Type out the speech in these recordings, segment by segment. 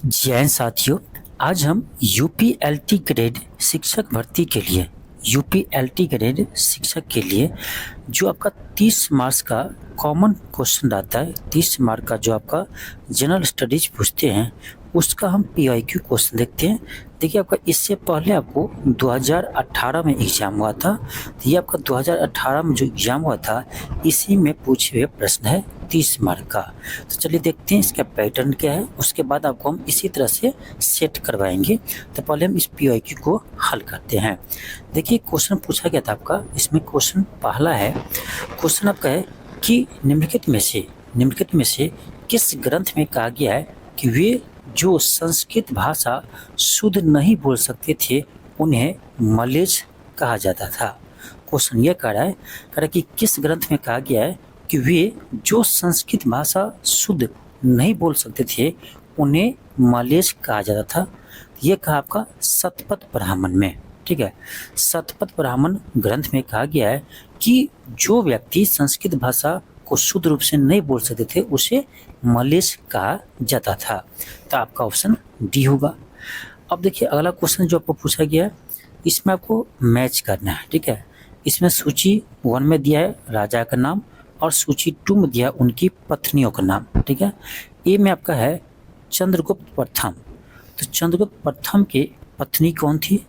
जय साथियों, आज हम यूपीएलटी ग्रेड शिक्षक भर्ती के लिए जो आपका 30 मार्क्स का कॉमन क्वेश्चन रहता है, 30 मार्क का जो आपका जनरल स्टडीज पूछते हैं, उसका हम पीआईक्यू क्वेश्चन देखते हैं। देखिए, आपका इससे पहले आपको 2018 में एग्ज़ाम हुआ था। तो ये आपका 2018 में जो एग्ज़ाम हुआ था, इसी में पूछे हुए प्रश्न है 30 मार्क का। तो चलिए देखते हैं इसका पैटर्न क्या है, उसके बाद आपको हम इसी तरह से सेट करवाएंगे। तो पहले हम इस पीआईक्यू को हल करते हैं। देखिए, क्वेश्चन पूछा गया था आपका, इसमें क्वेश्चन पहला है, क्वेश्चन आपका है कि निम्नलिखित में से किस ग्रंथ में कहा गया है कि वे जो संस्कृत भाषा शुद्ध नहीं बोल सकते थे उन्हें मलेच्छ कहा जाता था। क्वेश्चन यह कह रहा है कि किस ग्रंथ में कहा गया है कि वे जो संस्कृत भाषा शुद्ध नहीं बोल सकते थे उन्हें मलेच्छ कहा जाता था। यह कहा आपका शतपथ ब्राह्मण में। ठीक है, शतपथ ब्राह्मण ग्रंथ में कहा गया है कि जो व्यक्ति संस्कृत भाषा को शुद्ध रूप से नहीं बोल सकते थे उसे मलेच्छ कहा जाता था। तो आपका ऑप्शन डी होगा। अब देखिए, अगला क्वेश्चन जो आपको पूछा गया है, इसमें आपको मैच करना है। ठीक है, इसमें सूची 1 में दिया है राजा का नाम और सूची 2 में दिया उनकी पत्नियों का नाम। ठीक है, ए में आपका है चंद्रगुप्त प्रथम। तो चंद्रगुप्त प्रथम की पत्नी कौन थी?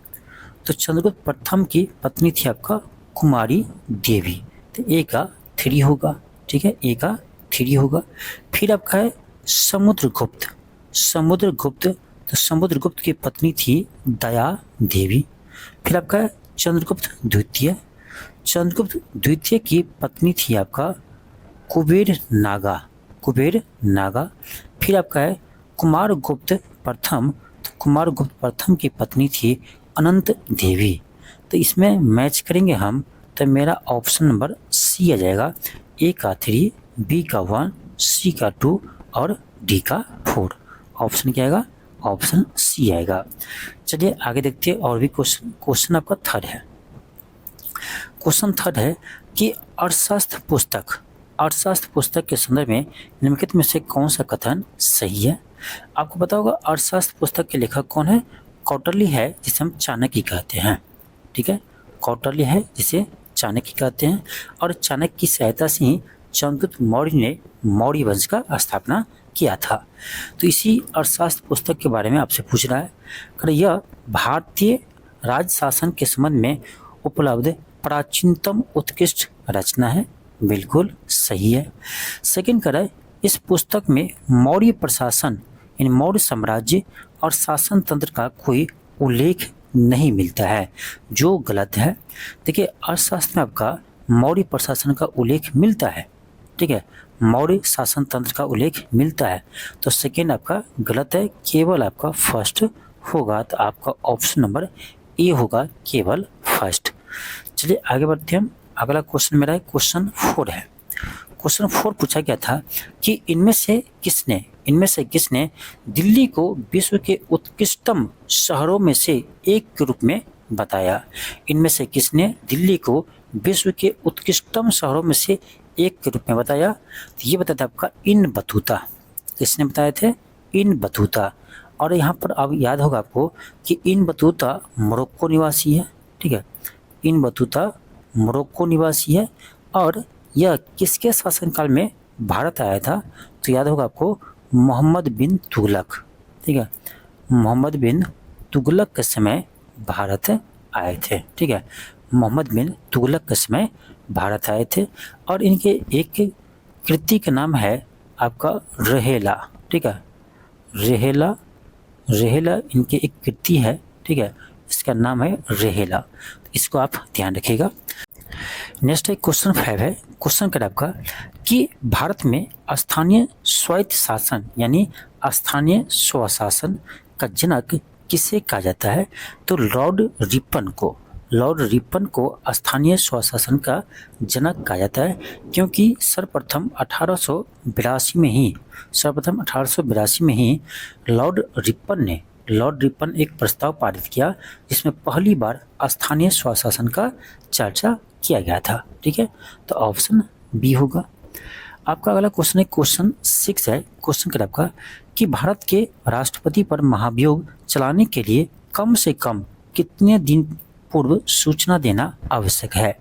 तो चंद्रगुप्त प्रथम की पत्नी थी आपका कुमारी देवी। तो ए का 3 होगा। ठीक है, ए का 3 होगा। फिर आपका है समुद्रगुप्त। तो समुद्रगुप्त की पत्नी थी दया देवी। फिर आपका है चंद्रगुप्त द्वितीय की पत्नी थी आपका कुबेर नागा। फिर आपका है कुमारगुप्त प्रथम। तो कुमारगुप्त प्रथम की पत्नी थी अनंत देवी। तो इसमें मैच करेंगे हम, तो मेरा ऑप्शन नंबर सी आ जाएगा। ए का 3, बी का 1, सी का 2 और डी का 4। ऑप्शन क्या आएगा? ऑप्शन सी आएगा। चलिए आगे देखते हैं और भी क्वेश्चन आपका थर्ड है। क्वेश्चन थर्ड है कि अर्थशास्त्र पुस्तक के संदर्भ में निम्नलिखित में से कौन सा कथन सही है? आपको पता होगा अर्थशास्त्र पुस्तक के लेखक कौन है? कौटिल्य है, जिसे हम चाणक्य कहते हैं। ठीक है, कौटिल्य है जिसे चाणक्य कहते हैं, और चाणक्य की सहायता से ही चंद्रगुप्त मौर्य ने मौर्य वंश का स्थापना किया था। तो इसी अर्थशास्त्र पुस्तक के बारे में आपसे पूछ रहा है। यह भारतीय राज शासन के संबंध में उपलब्ध प्राचीनतम उत्कृष्ट रचना है। बिल्कुल सही है। सेकंड कर, इस पुस्तक में मौर्य प्रशासन, इन मौर्य साम्राज्य और शासन तंत्र का कोई उल्लेख नहीं मिलता है, जो गलत है। देखिए, अर्थशास्त्र में आपका मौर्य प्रशासन का उल्लेख मिलता है। ठीक है, मौर्य शासन तंत्र का उल्लेख मिलता है। तो सेकेंड आपका गलत है, केवल आपका फर्स्ट होगा। तो आपका ऑप्शन नंबर ए होगा, केवल फर्स्ट। चलिए आगे बढ़ते हैं हम। अगला क्वेश्चन मेरा है क्वेश्चन 4 है। क्वेश्चन 4 पूछा गया था कि इनमें से किसने दिल्ली को विश्व के उत्कृष्टतम शहरों में से एक के रूप में बताया? इनमें से किसने दिल्ली को विश्व के उत्कृष्टतम शहरों में से एक के रूप में बताया? तो ये बताया था आपका इब्न बतूता। किसने बताए थे? Ibn Battuta. और यहाँ पर अब याद होगा आपको कि इब्न बतूता मोरक्को निवासी है। ठीक है, इब्न बतूता मोरक्को निवासी है। और यह किसके शासनकाल में भारत आया था? तो याद होगा आपको मोहम्मद बिन तुगलक। ठीक है, मोहम्मद बिन तुगलक के समय भारत आए थे। ठीक है, मोहम्मद बिन तुगलक के समय भारत आए थे। और इनके एक कृति का नाम है आपका रहेला। ठीक है, रहेला इनके एक कृति है। ठीक है, इसका नाम है रहेला। इसको आप ध्यान रखिएगा। नेक्स्ट है क्वेश्चन 5 है। क्वेश्चन कर आपका कि भारत में स्थानीय स्वायत्त शासन यानी स्थानीय स्वशासन का जनक किसे कहा जाता है? तो लॉर्ड रिपन को स्थानीय स्वशासन का जनक कहा जाता है, क्योंकि सर्वप्रथम 1882 में ही लॉर्ड रिपन एक प्रस्ताव पारित किया, जिसमें पहली बार स्थानीय स्वशासन का चर्चा किया गया था। ठीक है, तो ऑप्शन बी होगा। आपका अगला क्वेश्चन है, क्वेश्चन 6 है। क्वेश्चन क्या आपका कि भारत के राष्ट्रपति पर महाभियोग चलाने के लिए कम से कम कितने दिन पूर्व सूचना देना आवश्यक है।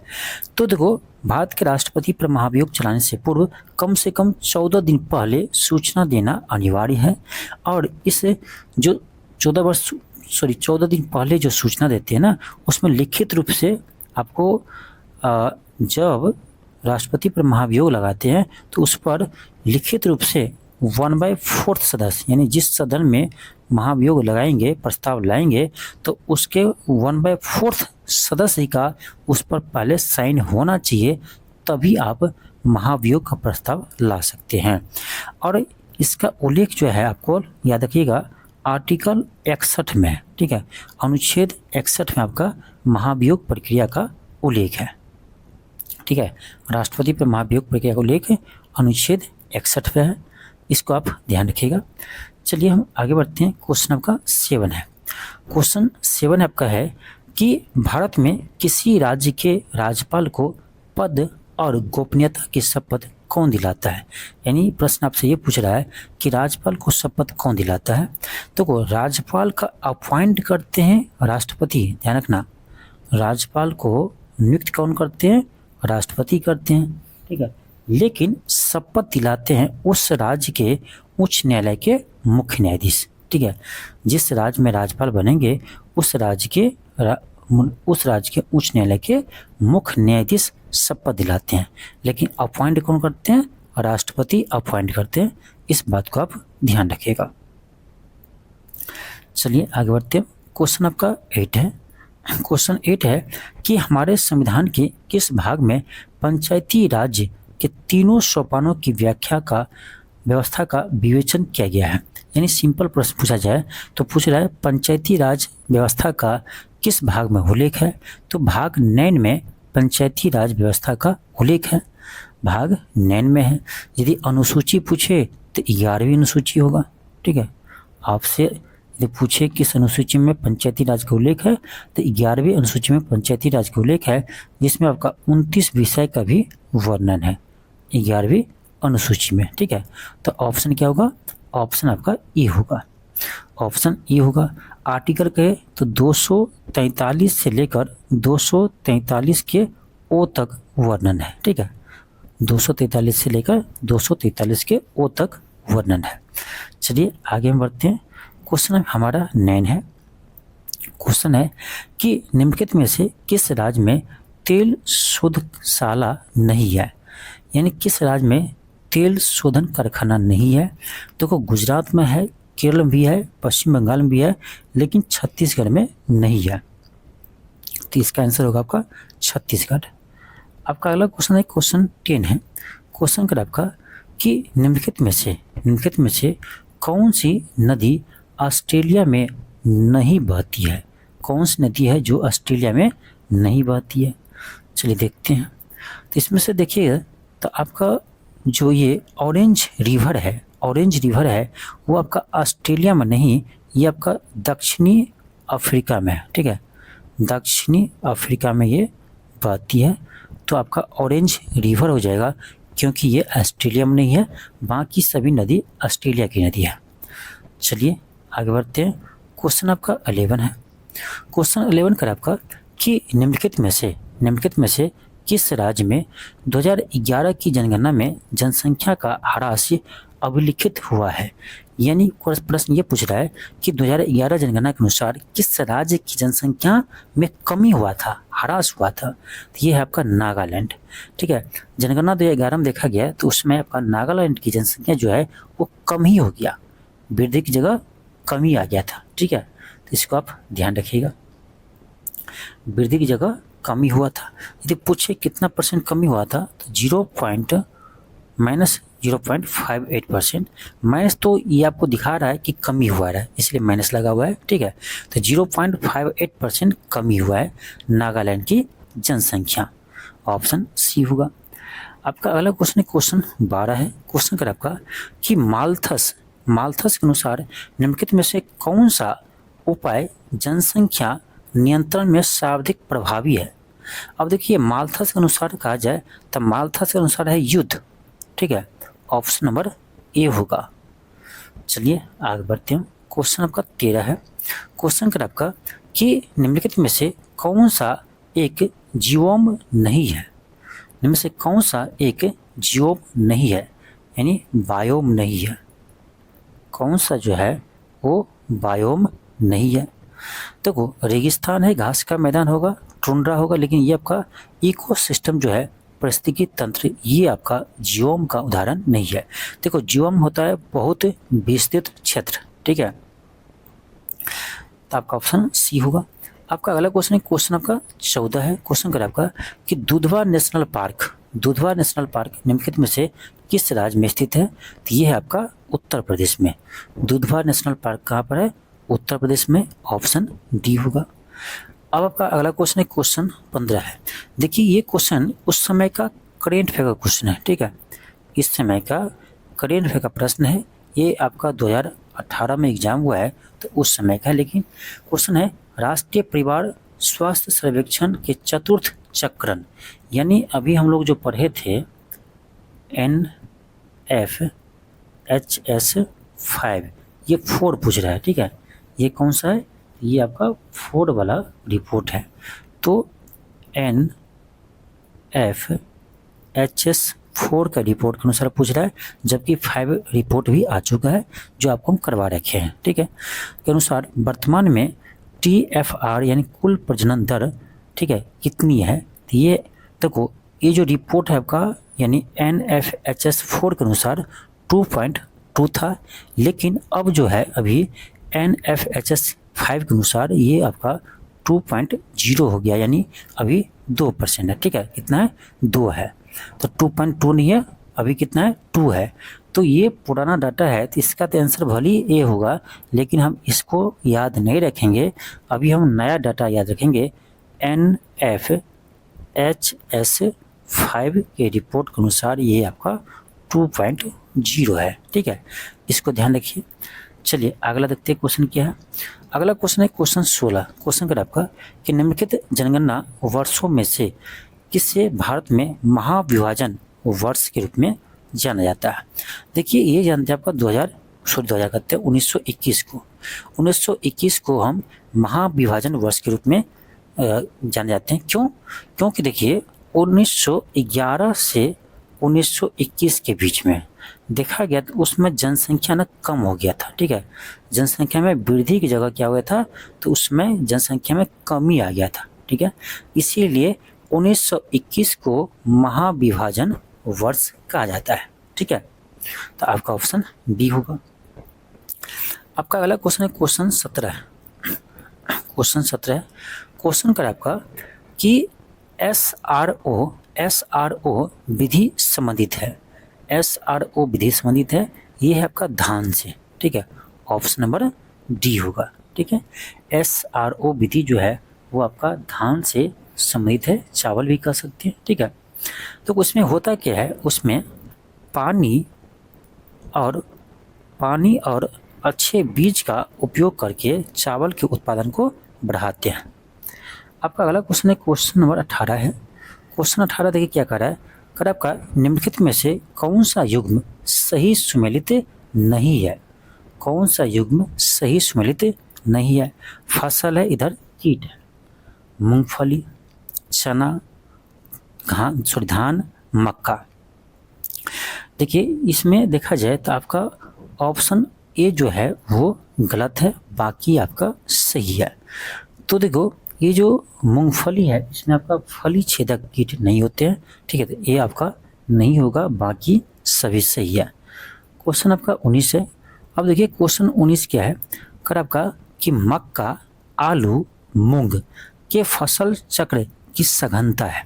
तो देखो, भारत के राष्ट्रपति पर महाभियोग चलाने से पूर्व कम से कम 14 दिन पहले सूचना देना अनिवार्य है। और इस जो 14 दिन पहले जो सूचना देते हैं ना, उसमें लिखित रूप से आपको जब राष्ट्रपति पर महाभियोग लगाते हैं तो उस पर लिखित रूप से 1/4 सदस्य, यानी जिस सदन में महाभियोग लगाएंगे, प्रस्ताव लाएंगे, तो उसके 1/4 सदस्य का उस पर पहले साइन होना चाहिए, तभी आप महाभियोग का प्रस्ताव ला सकते हैं। और इसका उल्लेख जो है आपको याद रखिएगा आर्टिकल 61 में, ठीक है, अनुच्छेद 61 में आपका महाभियोग प्रक्रिया का उल्लेख है, ठीक है। राष्ट्रपति पर महाभियोग प्रक्रिया का उल्लेख अनुच्छेद 61 में है, इसको आप ध्यान रखिएगा। चलिए हम आगे बढ़ते हैं। क्वेश्चन आपका 7 है। क्वेश्चन 7 आपका है कि भारत में किसी राज्य के राज्यपाल को पद और गोपनीयता की शपथ कौन दिलाता है। यानी प्रश्न आपसे ये पूछ रहा है कि राज्यपाल को शपथ कौन दिलाता है। तो राज्यपाल का अपॉइंट करते हैं राष्ट्रपति, ध्यान रखना, राज्यपाल को नियुक्त कौन करते हैं, राष्ट्रपति करते हैं, ठीक है। लेकिन शपथ दिलाते हैं उस राज्य के उच्च न्यायालय के मुख्य न्यायाधीश, ठीक है। जिस राज्य में राज्यपाल बनेंगे उस राज्य के उच्च न्यायालय के मुख्य न्यायाधीश शपथ दिलाते हैं, लेकिन अपॉइंट कौन करते हैं, राष्ट्रपति अपॉइंट करते हैं। इस बात को आप ध्यान रखिएगा। चलिए आगे बढ़ते हैं। क्वेश्चन आपका 8 है। क्वेश्चन 8 है कि हमारे संविधान के किस भाग में पंचायती राज्य के तीनों सोपानों की व्यवस्था का विवेचन किया गया है। यानी सिंपल प्रश्न पूछा जाए तो पूछ रहा है पंचायती राज व्यवस्था का किस भाग में उल्लेख है। तो भाग 9 में पंचायती राज व्यवस्था का उल्लेख है, भाग 9 में है। यदि अनुसूची पूछे तो 11वीं अनुसूची होगा, ठीक है। आपसे यदि पूछे किस अनुसूची में पंचायती राज का उल्लेख है तो 11वीं अनुसूची में पंचायती राज का उल्लेख है, जिसमें आपका 29 विषय का भी वर्णन है 11वीं अनुसूची में, ठीक है। तो ऑप्शन क्या होगा, ऑप्शन आपका ई होगा, ऑप्शन ई होगा। आर्टिकल कहे तो 243 से लेकर 243 के ओ तक वर्णन है, ठीक है। 243 से लेकर 243 के ओ तक वर्णन है। चलिए आगे हम बढ़ते हैं। क्वेश्चन हमारा 9 है। क्वेश्चन है कि निम्नलिखित में से किस राज्य में तेल शोधशाला नहीं है। यानी किस राज्य में तेल शोधन कारखाना नहीं है। तो गुजरात में है, केरल में भी है, पश्चिम बंगाल में भी है, लेकिन छत्तीसगढ़ में नहीं है। तो इसका आंसर होगा आपका छत्तीसगढ़। आपका अगला क्वेश्चन है, क्वेश्चन 10 है। क्वेश्चन कर आपका कि निम्नलिखित में से कौन सी नदी ऑस्ट्रेलिया में नहीं बहती है। कौन सी नदी है जो ऑस्ट्रेलिया में नहीं बहती है। चलिए देखते हैं। तो इसमें से देखिएगा तो आपका जो ये ऑरेंज रिवर है वो आपका ऑस्ट्रेलिया में नहीं, ये आपका दक्षिणी अफ्रीका में है, ठीक है। दक्षिणी अफ्रीका में ये बहती है। तो आपका ऑरेंज रिवर हो जाएगा, क्योंकि ये ऑस्ट्रेलिया में नहीं है, बाकी सभी नदी ऑस्ट्रेलिया की नदी है। चलिए आगे बढ़ते हैं। क्वेश्चन आपका 11 है। क्वेश्चन 11 कर आपका कि निम्नलिखित में से किस राज्य में 2011 की जनगणना में जनसंख्या का ह्रास अभिलिखित हुआ है। यानी प्रश्न ये पूछ रहा है कि 2011 जनगणना के अनुसार किस राज्य की जनसंख्या में कमी हुआ था, ह्रास हुआ था। तो ये है आपका नागालैंड, ठीक है। जनगणना 2011 में देखा गया तो उसमें आपका नागालैंड की जनसंख्या जो है वो कम ही हो गया, वृद्धि की जगह कमी आ गया था, ठीक है। तो इसको आप ध्यान रखिएगा, वृद्धि की जगह कमी हुआ था। यदि पूछे कितना परसेंट कमी हुआ था तो -0.58%। माइनस तो ये आपको दिखा रहा है कि कमी हुआ है, इसलिए माइनस लगा हुआ है, ठीक है। तो 0.58% कमी हुआ है नागालैंड की जनसंख्या। ऑप्शन सी होगा। आपका अगला क्वेश्चन है, क्वेश्चन 12 है। क्वेश्चन कर आपका कि माल्थस के अनुसार निम्नलिखित में से कौन सा उपाय जनसंख्या नियंत्रण में सर्वाधिक प्रभावी है। अब देखिए माल्थस के अनुसार कहा जाए तो माल्थस के अनुसार है युद्ध, ठीक है, ऑप्शन नंबर ए होगा। चलिए आगे बढ़ते हैं। क्वेश्चन आपका 13 है। क्वेश्चन कर आपका कि निम्नलिखित में से कौन सा एक जीवोम नहीं है। इनमें से कौन सा एक जीवोम नहीं है, यानी बायोम नहीं है। कौन सा जो है वो बायोम नहीं है। देखो रेगिस्तान है, घास का मैदान होगा, टुंड्रा होगा, लेकिन ये आपका इकोसिस्टम जो है, पारिस्थितिकी तंत्र, ये आपका जीवोम का उदाहरण नहीं है। देखो जीवोम होता है बहुत विस्तृत क्षेत्र, ठीक है, तो आपका ऑप्शन सी होगा। आपका अगला क्वेश्चन है, क्वेश्चन आपका 14 है। क्वेश्चन कर आपका कि Dudhwa national park, Dudhwa national park निम्नलिखित में से किस राज्य में स्थित है। तो ये है आपका उत्तर प्रदेश में। दुधवा नेशनल पार्क कहाँ पर है, उत्तर प्रदेश में, ऑप्शन डी होगा। अब आपका अगला क्वेश्चन है, क्वेश्चन 15 है। देखिए ये क्वेश्चन उस समय का करेंट अफेयर का क्वेश्चन है, ठीक है, इस समय का करेंट अफेयर का प्रश्न है। ये आपका 2018 में एग्जाम हुआ है, तो उस समय का है। लेकिन क्वेश्चन है राष्ट्रीय परिवार स्वास्थ्य सर्वेक्षण के चतुर्थ चक्रण, यानी अभी हम लोग जो पढ़े थे NFHS5, ये 4 पूछ रहा है, ठीक है, ये कौन सा है, ये आपका 4 वाला रिपोर्ट है। तो NFHS4 का रिपोर्ट के अनुसार पूछ रहा है, जबकि 5 रिपोर्ट भी आ चुका है जो आपको हम करवा रखे हैं, ठीक है, के अनुसार वर्तमान में TFR यानी कुल प्रजनन दर, ठीक है, कितनी है। तो ये देखो ये जो रिपोर्ट है आपका यानी NFHS4 के अनुसार 2.2 था, लेकिन अब जो है अभी NFHS5 के अनुसार ये आपका 2.0 हो गया, यानी अभी 2% है, ठीक है, कितना है, 2 है। तो 2.2 नहीं है, अभी कितना है, 2 है। तो ये पुराना डाटा है, तो इसका तो आंसर भले ही ए होगा, लेकिन हम इसको याद नहीं रखेंगे। अभी हम नया डाटा याद रखेंगे। NFHS5 के रिपोर्ट के अनुसार ये आपका 2.0 है, ठीक है, इसको ध्यान रखिए। चलिए अगला देखते हैं क्वेश्चन क्या है। अगला क्वेश्चन है क्वेश्चन 16। क्वेश्चन कर आपका कि निम्नलिखित जनगणना वर्षों में से किसे भारत में महाविभाजन वर्ष के रूप में जाना जाता है। देखिए ये जानते हैं आपका 2000 करते हैं 1921 को। 1921 को हम महाविभाजन वर्ष के रूप में जाने जाते हैं। क्यों? क्योंकि देखिए 1911 से 1921 के बीच में देखा गया तो उसमें जनसंख्या ना कम हो गया था, ठीक है, जनसंख्या में वृद्धि की जगह क्या हुआ था, तो उसमें जनसंख्या में कमी आ गया था, ठीक है, इसीलिए 1921 को महाविभाजन वर्ष कहा जाता है, ठीक है, तो आपका ऑप्शन बी होगा। आपका अगला क्वेश्चन है क्वेश्चन 17। क्वेश्चन 17 क्वेश्चन कर आपका कि SRO विधि संबंधित है। SRO विधि संबंधित है, ये है आपका धान से, ठीक है, ऑप्शन नंबर डी होगा, ठीक है। SRO विधि जो है वो आपका धान से संबंधित है, चावल भी कह सकते हैं, ठीक है। तो उसमें होता क्या है, उसमें पानी और अच्छे बीज का उपयोग करके चावल के उत्पादन को बढ़ाते हैं। आपका अगला क्वेश्चन है क्वेश्चन नंबर 18 है। क्वेश्चन 18 देखिए क्या कर रहा है, कर आपका निम्नलिखित में से कौन सा युग्म सही सुमेलित नहीं है। कौन सा युग्म सही सुमेलित नहीं है। फसल है, इधर कीट है, मूंगफली, चना, धान, मक्का। देखिए इसमें देखा जाए तो आपका ऑप्शन ए जो है वो गलत है, बाकी आपका सही है। तो देखो ये जो मूंगफली है इसमें आपका फली छेदक कीट नहीं होते हैं, ठीक है, तो ये आपका नहीं होगा, बाकी सभी सही है। क्वेश्चन आपका 19 है। अब देखिए क्वेश्चन 19 क्या है, कर आपका कि मक्का, आलू, मूंग के फसल चक्र की सघनता है।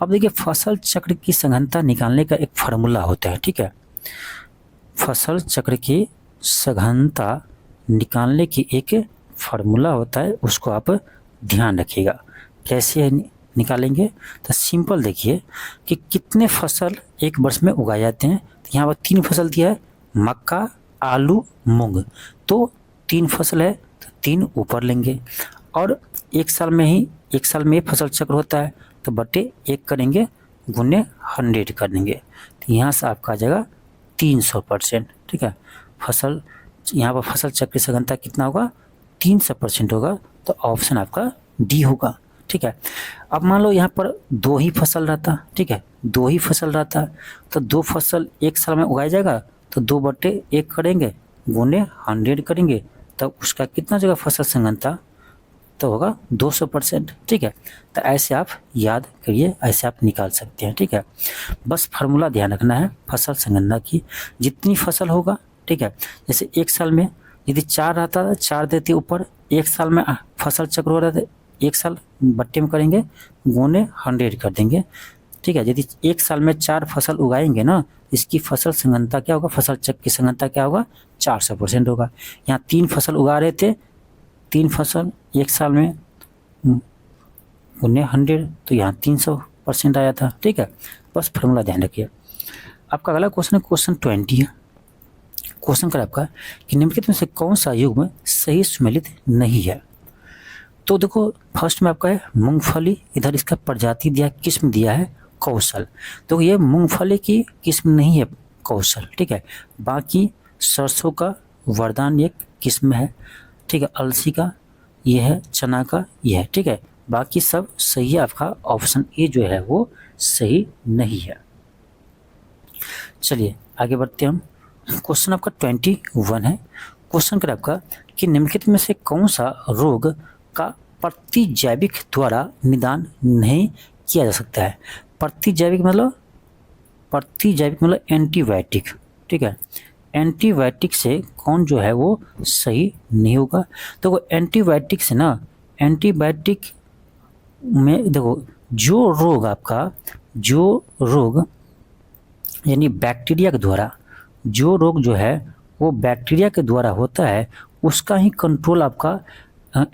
अब देखिए फसल चक्र की सघनता निकालने का एक फार्मूला होता है, ठीक है, फसल चक्र की सघनता निकालने की एक फार्मूला होता है, उसको आप ध्यान रखिएगा। कैसे निकालेंगे, तो सिंपल देखिए कि कितने फसल एक वर्ष में उगाए जाते हैं। तो यहाँ पर 3 फसल दिया है, मक्का, आलू, मूंग, तो 3 फसल है तो 3 ऊपर लेंगे, और एक साल में फसल चक्र होता है तो बटे 1 करेंगे, गुने 100 कर देंगे। तो तो यहाँ से आपका आ जाएगा 300%। ठीक है, फसल यहाँ पर फसल चक्र सघनता कितना होगा, 300% होगा, तो ऑप्शन आपका डी होगा। ठीक है, अब मान लो यहाँ पर 2 ही फसल रहता। ठीक है, 2 ही फसल रहता तो 2 फसल एक साल में उगाया जाएगा, तो 2/1 करेंगे गुने 100 करेंगे, तब उसका कितना जगह फसल संघनता तो होगा 200%। ठीक है, तो ऐसे आप याद करिए, ऐसे आप निकाल सकते हैं। ठीक है, बस फार्मूला ध्यान रखना है फसल संगणना की, जितनी फसल होगा। ठीक है, जैसे एक साल में यदि 4 रहता है, 4 देते ऊपर, एक साल में फसल चक्र हो रहा था, एक साल बट्टे में करेंगे गुने 100 कर देंगे। ठीक है, यदि एक साल में 4 फसल उगाएंगे ना, इसकी फसल संगणना क्या होगा, फसल चक्र की संगणना क्या होगा, 400% होगा। यहाँ 3 फसल उगा रहे थे, 3 फसल एक साल में गुने 100, तो यहाँ 300% आया था। ठीक है, बस फार्मूला ध्यान रखिए। आपका अगला क्वेश्चन है क्वेश्चन 20 है। क्वेश्चन कर आपका कि निम्नलिखित में से कौन सा युग्म सही सुमेलित नहीं है। तो देखो फर्स्ट में आपका है मूंगफली, इधर इसका प्रजाति दिया, किस्म दिया है कौशल, तो ये मूंगफली की किस्म नहीं है कौशल। ठीक है, बाकी सरसों का वरदान एक किस्म है। ठीक है, अलसी का ये है, चना का ये है। ठीक है, बाकी सब सही है, आपका ऑप्शन ए जो है वो सही नहीं है। चलिए आगे बढ़ते हैं हम। क्वेश्चन आपका 21 है। क्वेश्चन कर आपका कि निम्नलिखित में से कौन सा रोग का प्रतिजैविक द्वारा निदान नहीं किया जा सकता है। प्रतिजैविक मतलब एंटीबायोटिक। ठीक है, एंटीबायोटिक से कौन जो है वो सही नहीं होगा। तो वो एंटीबायोटिक से ना, एंटीबायोटिक में देखो जो रोग यानी बैक्टीरिया के द्वारा, जो रोग जो है वो बैक्टीरिया के द्वारा होता है, उसका ही कंट्रोल आपका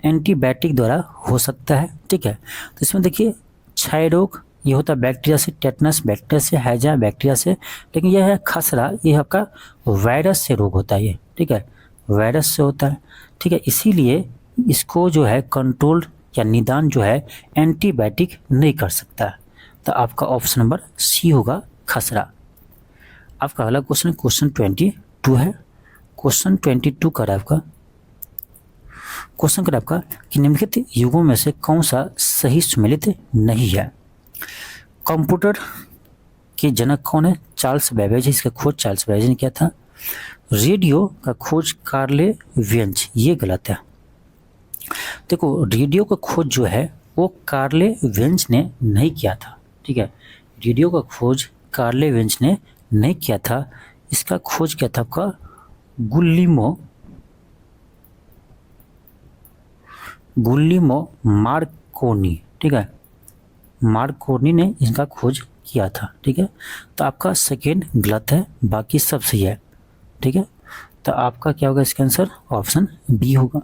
एंटीबायोटिक द्वारा हो सकता है। ठीक है, तो इसमें देखिए क्षय रोग ये होता है बैक्टीरिया से, टेटनस बैक्टीरिया से, हैजा बैक्टीरिया से, लेकिन यह है खसरा, ये आपका वायरस से रोग होता है ये। ठीक है, वायरस से होता है। ठीक है, इसीलिए इसको जो है कंट्रोल या निदान जो है एंटीबायोटिक नहीं कर सकता। तो आपका ऑप्शन नंबर सी होगा, खसरा। आपका अगला क्वेश्चन क्वेश्चन 22 है। क्वेश्चन 22 कर आपका क्वेश्चन कर आपका कि निम्नलिखित युगों में से कौन सा सही सुमेलित नहीं है। कंप्यूटर के जनक कौन है, चार्ल्स बेबेज, इसका खोज चार्ल्स बेबेज ने किया था। रेडियो का खोज कार्ले वेंच, ये गलत है। देखो रेडियो का खोज जो है वो कार्ले वेंच ने नहीं किया था। ठीक है, रेडियो का खोज कार्ले वेंच ने नहीं किया था, इसका खोज किया था आपका गुलिल्मो मार्कोनी। ठीक है, मार्कोनी ने इसका खोज किया था। ठीक है, तो आपका सेकेंड गलत है, बाकी सब सही है। ठीक है, तो आपका क्या होगा इसका आंसर, ऑप्शन बी होगा।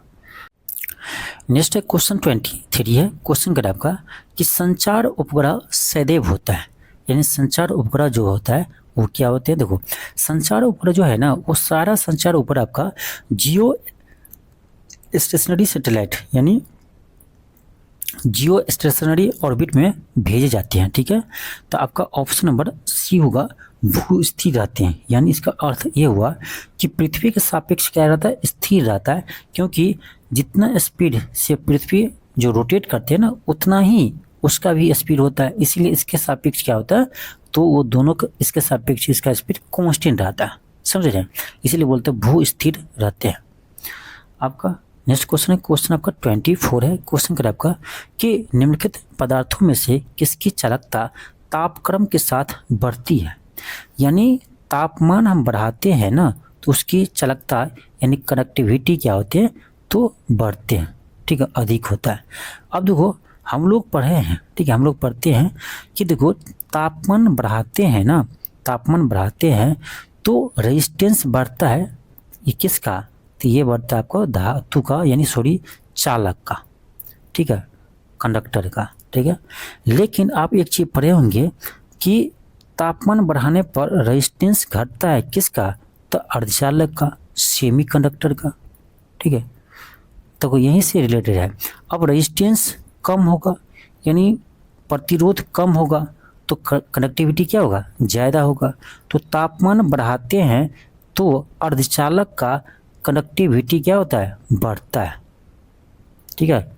नेक्स्ट है क्वेश्चन 23 है। क्वेश्चन कर आपका कि संचार उपग्रह सदैव होता है, यानी संचार उपग्रह जो होता है वो क्या होते हैं। देखो संचार उपग्रह जो है ना, वो सारा संचार उपग्रह आपका जियो स्टेशनरी सैटेलाइट यानी जियो स्टेशनरी ऑर्बिट में भेजे जाते हैं। ठीक है, तो आपका ऑप्शन नंबर सी होगा, भू स्थिर रहते हैं। यानी इसका अर्थ ये हुआ कि पृथ्वी के सापेक्ष क्या रहता है, स्थिर रहता है, क्योंकि जितना स्पीड से पृथ्वी जो रोटेट करते हैं ना, उतना ही उसका भी स्पीड होता है। इसीलिए इसके सापेक्ष क्या होता है, तो वो दोनों का इसके सापेक्ष इसका स्पीड कांस्टेंट रहता है, समझ रहे हैं, इसीलिए बोलते हैं भू स्थिर रहते हैं। आपका नेक्स्ट क्वेश्चन है क्वेश्चन आपका 24 है। क्वेश्चन कर आपका कि निम्नलिखित पदार्थों में से किसकी चालकता तापक्रम के साथ बढ़ती है। यानी तापमान हम बढ़ाते हैं ना, तो उसकी चालकता यानी कनेक्टिविटी क्या होती है, तो बढ़ते हैं। ठीक है, अधिक होता है। अब देखो हम लोग पढ़े हैं, ठीक है, हम लोग पढ़ते हैं कि देखो तापमान बढ़ाते हैं ना, तापमान बढ़ाते हैं तो रेजिस्टेंस बढ़ता है। ये किसका, तो ये बढ़ता है आपको धातु का, यानी चालक का। ठीक है, कंडक्टर का। ठीक है, लेकिन आप एक चीज़ पढ़े होंगे कि तापमान बढ़ाने पर रेजिस्टेंस घटता है किसका, तो अर्धचालक का, सेमी कंडक्टर का। ठीक है, तो यहीं से रिलेटेड है। अब रेजिस्टेंस कम होगा यानी प्रतिरोध कम होगा, तो कनेक्टिविटी क्या होगा, ज़्यादा होगा। तो तापमान बढ़ाते हैं तो अर्धचालक का कनेक्टिविटी क्या होता है, बढ़ता है। ठीक है,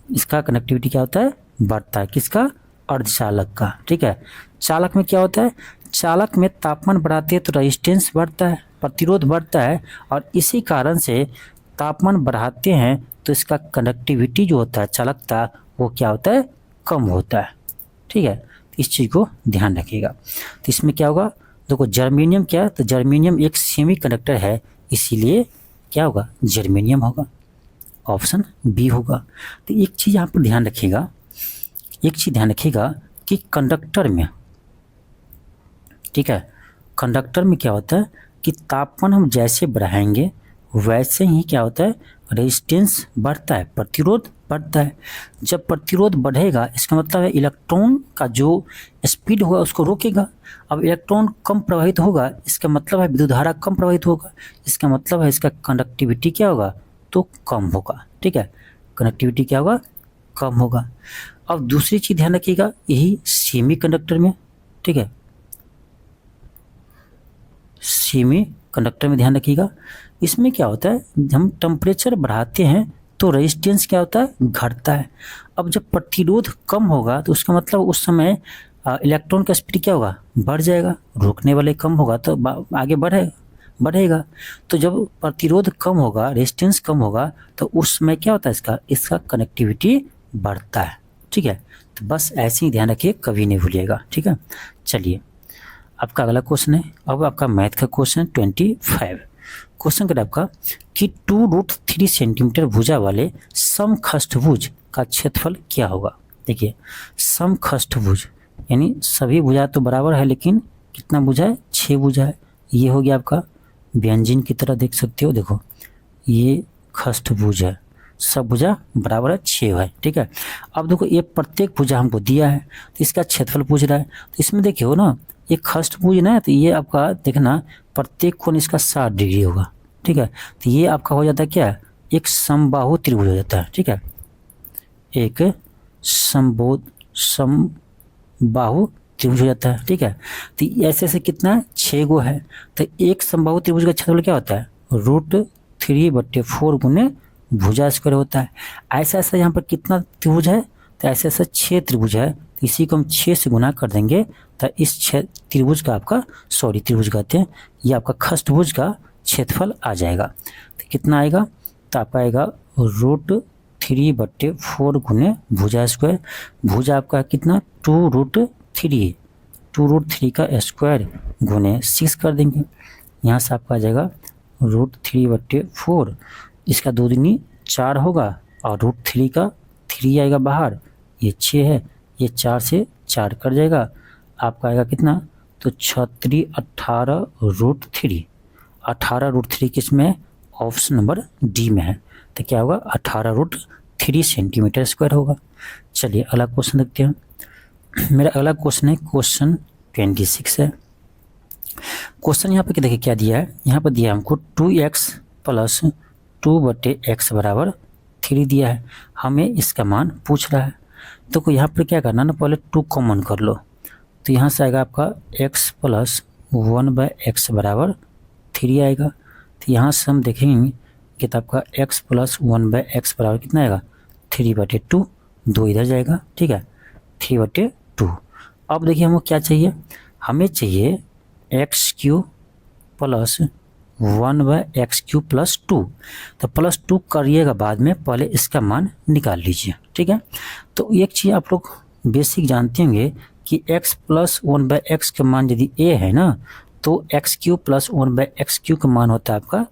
इसका कनेक्टिविटी क्या होता है, बढ़ता है। किसका, अर्धचालक का। ठीक है, चालक में क्या होता है, चालक में तापमान बढ़ाते हैं तो रेजिस्टेंस बढ़ता है, प्रतिरोध बढ़ता है, और इसी कारण से तापमान बढ़ाते हैं तो इसका कंडक्टिविटी जो होता है, चालकता, वो क्या होता है, कम होता है। ठीक है, इस चीज़ को ध्यान रखिएगा। तो इसमें क्या होगा, देखो जर्मेनियम क्या है, तो जर्मेनियम एक सेमी कंडक्टर है, इसीलिए क्या होगा, जर्मेनियम होगा, ऑप्शन बी होगा। तो एक चीज़ यहाँ पर ध्यान रखिएगा, एक चीज़ ध्यान रखिएगा कि कंडक्टर में, ठीक है, कंडक्टर में क्या होता है कि तापमान हम जैसे बढ़ाएंगे वैसे ही क्या होता है, रेजिस्टेंस बढ़ता है, प्रतिरोध बढ़ता है। जब प्रतिरोध बढ़ेगा इसका मतलब है इलेक्ट्रॉन का जो स्पीड होगा उसको रोकेगा। अब इलेक्ट्रॉन कम प्रवाहित होगा, इसका मतलब है विद्युत धारा कम प्रवाहित होगा, इसका मतलब है इसका कंडक्टिविटी क्या होगा, तो कम होगा। ठीक है, कनेक्टिविटी क्या होगा, कम होगा। अब दूसरी चीज़ ध्यान रखिएगा, यही सेमी कंडक्टर में, ठीक है, सेमी कंडक्टर में ध्यान रखिएगा, इसमें क्या होता है, हम टेम्परेचर बढ़ाते हैं तो रेजिस्टेंस क्या होता है, घटता है। अब जब प्रतिरोध कम होगा तो उसका मतलब उस समय इलेक्ट्रॉन का स्पीड क्या होगा, बढ़ जाएगा, रोकने वाले कम होगा तो आगे बढ़ेगा। तो जब प्रतिरोध कम होगा, रेजिस्टेंस कम होगा, तो उस समय क्या होता है, इसका कनेक्टिविटी बढ़ता है। ठीक है, तो बस ऐसे ही ध्यान रखिए, कभी नहीं भूलिएगा। ठीक है, चलिए आपका अगला क्वेश्चन है, अब आपका मैथ का क्वेश्चन 25। क्वेश्चन क्या आपका कि 2√3 सेंटीमीटर भुजा वाले समखष्टभुज का क्षेत्रफल क्या होगा। देखिए समखष्टभुज यानी सभी भुजा तो बराबर है, लेकिन कितना भुजा है, 6 भुजा है। ये हो गया आपका व्यंजन की तरह देख सकते हो, देखो ये खष्टभुज है, सब भुजा बराबर है, 6 है। ठीक है, अब देखो ये प्रत्येक भुजा हमको दिया है तो इसका क्षेत्रफल पूछ रहा है। तो इसमें देखिए ना, ये खष्टभुज ना, तो ये आपका देखना प्रत्येक कोण इसका 60 डिग्री होगा। ठीक है, तो ये आपका हो जाता है क्या, एक समबाहु त्रिभुज हो जाता है। ठीक है, एक समबाहु त्रिभुज हो जाता है। ठीक है, तो ऐसे ऐसे कितना 6 गो है, तो एक समबाहु त्रिभुज का क्षेत्रफल क्या होता है, √3/4 गुने भुजा स्क्वायर होता है। ऐसा ऐसा यहाँ पर कितना त्रिभुज है, तो ऐसे ऐसा 6 त्रिभुज है, तो इसी को हम 6 से गुना कर देंगे तो इस त्रिभुज का आपका, त्रिभुज कहते हैं, ये आपका खष्टभुज का क्षेत्रफल आ जाएगा। तो कितना आएगा, तो आपका आएगा √3/4 गुने भुजा स्क्वायर। भुजा आपका कितना 2√3 का स्क्वायर गुने 6 कर देंगे, यहाँ से आपका आ जाएगा √3/4, इसका 2 दूनी 4 होगा, और √3 का 3 आएगा बाहर, ये 6 है, ये 4 से 4 कट जाएगा, आपका आएगा कितना, तो 6×3 18√3, 18√3 किसमें, ऑप्शन नंबर डी में है। तो क्या होगा, 18√3 सेंटीमीटर स्क्वायर होगा। चलिए अगला क्वेश्चन देखते हैं। मेरा अगला क्वेश्चन है क्वेश्चन 26 है। क्वेश्चन यहाँ पे देखिए क्या दिया है, यहाँ पर दिया हमको 2x + 2/x = 3 दिया है, हमें इसका मान पूछ रहा है। तो यहाँ पर क्या करना ना, पहले 2 कॉमन कर लो, तो यहाँ से आएगा आपका x + 1/x = 3 आएगा। तो यहाँ से हम देखेंगे कि तो आपका x + 1/x = कितना आएगा, 3/2, 2 इधर जाएगा। ठीक है, 3/2। अब देखिए हमको क्या चाहिए, हमें चाहिए x³ + 1/x³ + 2, तो +2 करिएगा बाद में, पहले इसका मान निकाल लीजिए। ठीक है, तो एक चीज़ आप लोग बेसिक जानते होंगे कि x + 1/x का मान यदि a है ना, तो x³ + 1/x³ का मान होता है आपका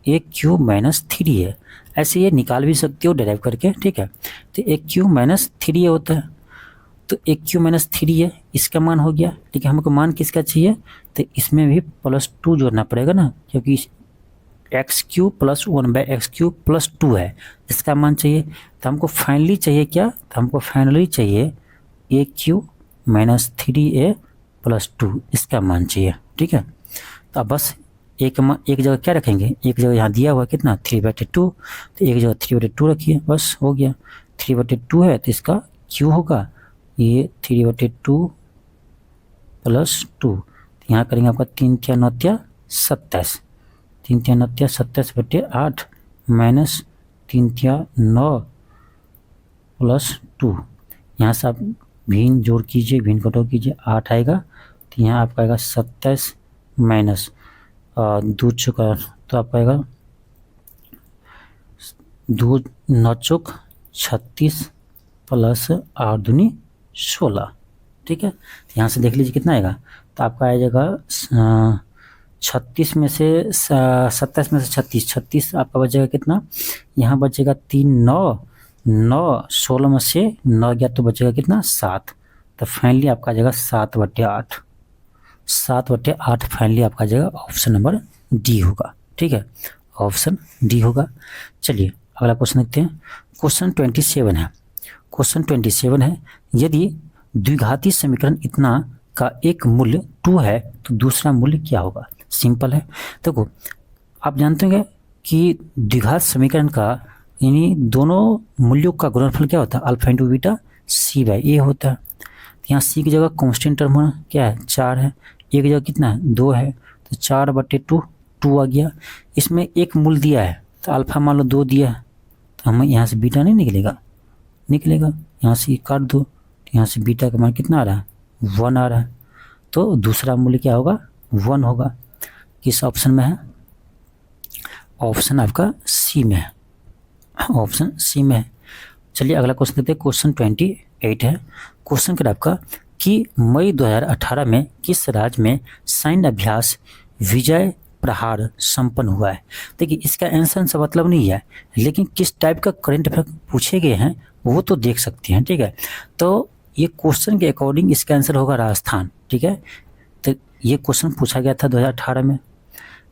a³ - 3 है। ऐसे ये निकाल भी सकते हो डेराइव करके। ठीक है, तो a³ - 3 होता है, तो a³ - 3 है, इसका मान हो गया। ठीक है, हमको मान किसका चाहिए, तो इसमें भी +2 जोड़ना पड़ेगा ना, क्योंकि x³ + 1/x³ + 2 है, इसका मान चाहिए। तो हमको फाइनली चाहिए क्या, तो हमको फाइनली चाहिए a³ - 3a + 2, इसका मान चाहिए। ठीक है, तो अब बस एक जगह क्या रखेंगे, एक जगह यहाँ दिया हुआ कितना 3/2, तो एक जगह 3/2 रखिए, बस हो गया। 3/2 है तो इसका क्यू होगा, ये 3/2 प्लस 2, यहाँ करेंगे आपका 3 तिया 9 तिया 27, 3 तिया 9 तिया 27 बटे 8 माइनस 3 तिया 9 प्लस 2, यहाँ से आप भिन्न जोड़ कीजिए, भिन्न घटाव कीजिए, 8 आएगा, तो यहाँ आपका आएगा 27 माइनस 2 चौका, तो आपका आएगा 2 9 चौक 36 प्लस 8 दूनी 16, ठीक है। यहाँ से देख लीजिए कितना आएगा, तो आपका आ जाएगा 36 में से 27 में से 36 आपका बचेगा कितना, यहाँ बचेगा 3 9 9 16 में से 9 गया तो बचेगा कितना 7, तो फाइनली आपका आ जाएगा 7/8, 7/8 फाइनली आपका आ जाएगा ऑप्शन नंबर डी होगा, ठीक है, ऑप्शन डी होगा। चलिए अगला क्वेश्चन देखते हैं। क्वेश्चन 27 है, क्वेश्चन 27 है, यदि द्विघाती समीकरण इतना का एक मूल्य 2 है तो दूसरा मूल्य क्या होगा। सिंपल है, देखो आप जानते होंगे कि द्विघात समीकरण का यानी दोनों मूल्यों का गुणनफल क्या होता है, अल्फा इंटू बीटा c/a होता है। तो यहाँ c की जगह कांस्टेंट टर्म होना क्या है 4 है, एक जगह कितना है 2 है, तो 4/2 2 आ गया। इसमें एक मूल्य दिया है तो अल्फा मान लो 2 दिया है, तो हमें यहाँ से बीटा नहीं निकलेगा, यहाँ से काट दो, तो यहाँ से बीटा का मान कितना आ रहा है 1 आ रहा है, तो दूसरा मूल्य क्या होगा 1 होगा। किस ऑप्शन में है, ऑप्शन आपका सी में है, ऑप्शन सी में है। चलिए अगला क्वेश्चन देखते हैं। क्वेश्चन 28 है, क्वेश्चन क्या आपका कि मई 2018 में किस राज्य में सैन्य अभ्यास विजय प्रहार संपन्न हुआ है। देखिए इसका आंसर से मतलब नहीं है, लेकिन किस टाइप का करंट अफेयर पूछे गए हैं वो तो देख सकते हैं, ठीक है। तो ये क्वेश्चन के अकॉर्डिंग इसका आंसर होगा राजस्थान, ठीक है। तो ये क्वेश्चन पूछा गया था 2018 में।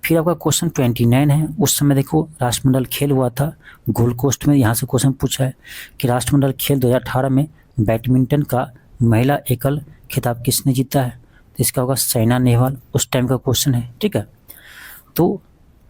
फिर आपका क्वेश्चन 29 है, उस समय देखो राष्ट्रमंडल खेल हुआ था गोल्ड कोस्ट में। यहाँ से क्वेश्चन पूछा है कि राष्ट्रमंडल खेल 2018 में बैडमिंटन का महिला एकल खिताब किसने जीता है, तो इसका होगा साइना नेहवाल, उस टाइम का क्वेश्चन है, ठीक है। तो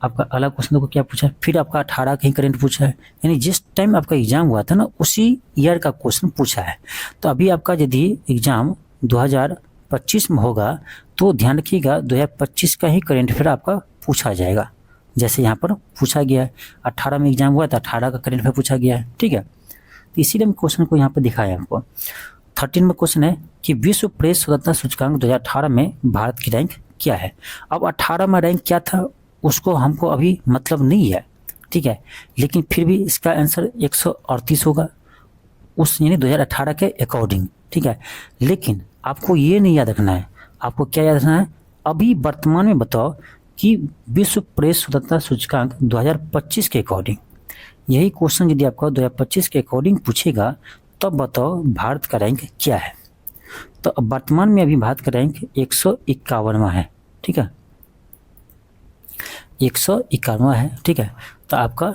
आपका अगला क्वेश्चन देखो क्या पूछा है, फिर आपका 18 का ही करंट पूछा है, यानी जिस टाइम आपका एग्जाम हुआ था ना उसी ईयर का क्वेश्चन पूछा है। तो अभी आपका यदि एग्जाम 2025 में होगा तो ध्यान रखिएगा 2025 का ही करंट अफेयर आपका पूछा जाएगा, जैसे यहाँ पर पूछा गया है। 18 में एग्जाम हुआ था, 18 का करंट अफेयर पूछा गया है, ठीक है। तो इसीलिए हम क्वेश्चन को यहाँ पर दिखाया आपको। 13 में क्वेश्चन है कि विश्व प्रेस स्वतंत्रता सूचकांक 2018 में भारत की रैंक क्या है। अब 18 में रैंक क्या था उसको हमको अभी मतलब नहीं है, ठीक है, लेकिन फिर भी इसका आंसर 138 होगा उस यानी 2018 के अकॉर्डिंग, ठीक है। लेकिन आपको ये नहीं याद रखना है, आपको क्या याद रखना है, अभी वर्तमान में बताओ कि विश्व प्रेस स्वतंत्रता सूचकांक 2025 के अकॉर्डिंग। यही क्वेश्चन यदि आपका 2025 के अकॉर्डिंग पूछेगा तब बताओ भारत का रैंक क्या है। तो वर्तमान में अभी भारत का रैंक 151वां है, ठीक है, 151वां है, ठीक है। तो आपका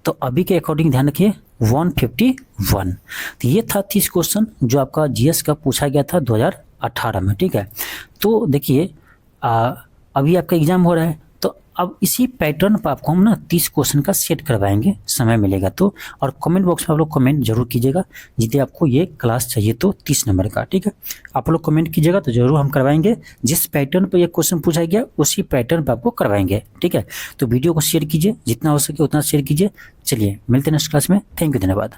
तो अभी के अकॉर्डिंग ध्यान रखिए 151। तो ये था 30 क्वेश्चन जो आपका जीएस का पूछा गया था 2018 में, ठीक है। तो देखिए अभी आपका एग्जाम हो रहा है, तो अब इसी पैटर्न पर आपको हम ना 30 क्वेश्चन का सेट करवाएंगे, समय मिलेगा तो। और कमेंट बॉक्स में आप लोग कमेंट जरूर कीजिएगा यदि आपको ये क्लास चाहिए तो 30 नंबर का, ठीक है। आप लोग कमेंट कीजिएगा तो जरूर हम करवाएंगे, जिस पैटर्न पर ये क्वेश्चन पूछा गया उसी पैटर्न पर आपको करवाएंगे, ठीक है। तो वीडियो को शेयर कीजिए, जितना हो सके उतना शेयर कीजिए। चलिए मिलते हैं नेक्स्ट क्लास में, थैंक यू, धन्यवाद।